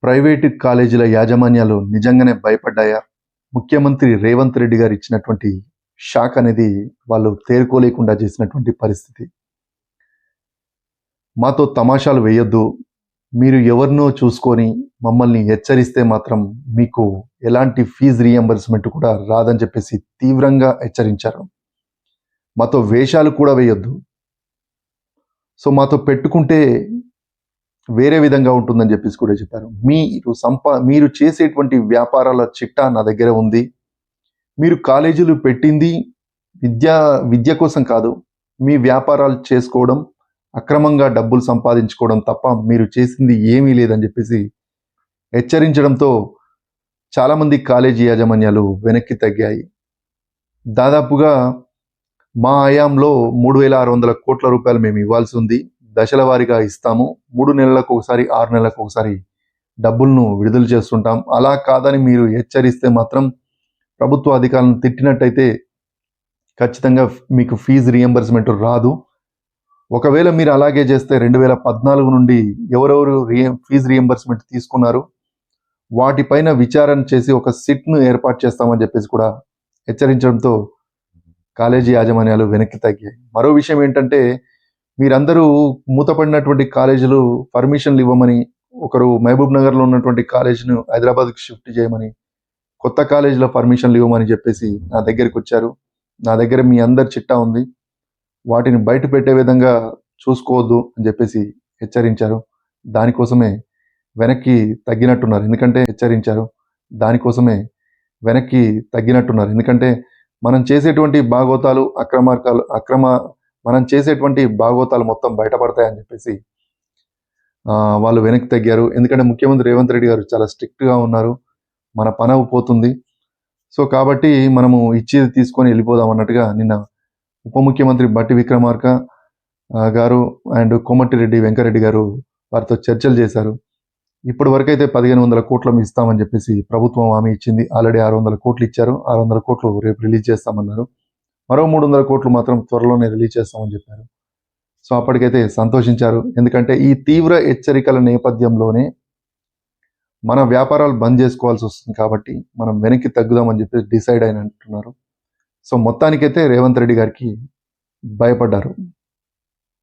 Private కాలేజీల యాజమాన్యాలు నిజంగానే భయపడ్డాయా? ముఖ్యమంత్రి రేవంత్ రెడ్డి గారు ఇచ్చినటువంటి షాక్ అనేది వాళ్ళు తేరుకోలేకుండా చేసినటువంటి పరిస్థితి. మాతో తమాషాలు వేయొద్దు. మీరు ఎవరినో చూసుకొని మమ్మల్ని హెచ్చరిస్తే మాత్రం మీకు ఎలాంటి ఫీజ్ రీయింబర్స్‌మెంట్ కూడా రాదని చెప్పేసి తీవ్రంగా హెచ్చరించారు. మాతో వేషాలు కూడా వేయొద్దు. సో మాతో పెట్టుకుంటే వేరే విధంగా ఉంటుందని చెప్పేసి కూడా చెప్పారు. మీరు చేసేటువంటి వ్యాపారాల చిట్టా నా దగ్గర ఉంది. మీరు కాలేజీలు పెట్టింది విద్య కోసం కాదు. మీ వ్యాపారాలు చేసుకోవడం, అక్రమంగా డబ్బులు సంపాదించుకోవడం తప్ప మీరు చేసింది ఏమీ లేదని చెప్పేసి హెచ్చరించడంతో చాలామంది కాలేజీ యాజమాన్యాలు వెనక్కి తగ్గాయి. దాదాపుగా మా హయాంలో 3,600 కోట్ల రూపాయలు మేము ఇవ్వాల్సి ఉంది. దశల వారీగా ఇస్తాము. 3 నెలలకు ఒకసారి, 6 నెలలకు ఒకసారి డబ్బులను విడుదల చేస్తుంటాం. అలా కాదని మీరు హెచ్చరిస్తే మాత్రం ప్రభుత్వ అధికారులను తిట్టినట్టయితే ఖచ్చితంగా మీకు ఫీజు రీయింబర్స్‌మెంట్ రాదు. ఒకవేళ మీరు అలాగే చేస్తే 2014 నుండి ఎవరెవరు ఫీజు రీయింబర్స్‌మెంట్ తీసుకున్నారు, వాటిపైన విచారణ చేసి ఒక సిట్‌ను ఏర్పాటు చేస్తామని చెప్పేసి కూడా హెచ్చరించడంతో కాలేజీ యాజమాన్యాలు వెనక్కి తగ్గాయి. మరో విషయం ఏంటంటే, మీరందరూ మూతపడినటువంటి కాలేజీలు పర్మిషన్లు ఇవ్వమని, ఒకరు మహబూబ్ నగర్లో ఉన్నటువంటి కాలేజీని హైదరాబాద్‌కి షిఫ్ట్ చేయమని, కొత్త కాలేజీలో పర్మిషన్లు ఇవ్వమని చెప్పేసి నా దగ్గరికి వచ్చారు. నా దగ్గర మీ అందరి చిట్టా ఉంది. వాటిని బయట పెట్టే విధంగా చూసుకోవద్దు అని చెప్పేసి హెచ్చరించారు. దానికోసమే వెనక్కి తగ్గినట్టున్నారు. ఎందుకంటే హెచ్చరించారు. దానికోసమే వెనక్కి తగ్గినట్టున్నారు. ఎందుకంటే మనం చేసేటువంటి మనం చేసేటువంటి భాగోతాలు మొత్తం బయటపడతాయని చెప్పేసి వాళ్ళు వెనక్కి తగ్గారు. ఎందుకంటే ముఖ్యమంత్రి రేవంత్ రెడ్డి గారు చాలా స్ట్రిక్ట్‌గా ఉన్నారు. మన పనవు పోతుంది. సో కాబట్టి మనము ఇచ్చేది తీసుకొని వెళ్ళిపోదాం అన్నట్టుగా నిన్న ఉప ముఖ్యమంత్రి బట్టి విక్రమార్క గారు అండ్ కోమటిరెడ్డి వెంకరెడ్డి గారు వారితో చర్చలు చేశారు. ఇప్పటి వరకైతే 1,500 కోట్లు ఇస్తామని చెప్పేసి ప్రభుత్వం హామీ ఇచ్చింది. ఆల్రెడీ 600 కోట్లు ఇచ్చారు. 600 కోట్లు రేపు రిలీజ్ చేస్తామన్నారు. మరో 300 కోట్లు మాత్రం త్వరలోనే రిలీజ్ చేస్తామని చెప్పారు. సో అప్పటికైతే సంతోషించారు. ఎందుకంటే ఈ తీవ్ర హెచ్చరికల నేపథ్యంలోనే మన వ్యాపారాలు బంద్ చేసుకోవాల్సి వస్తుంది కాబట్టి మనం వెనక్కి తగ్గుదామని చెప్పేసి డిసైడ్ అయినట్టున్నారు. సో మొత్తానికైతే రేవంత్ రెడ్డి గారికి భయపడ్డారు.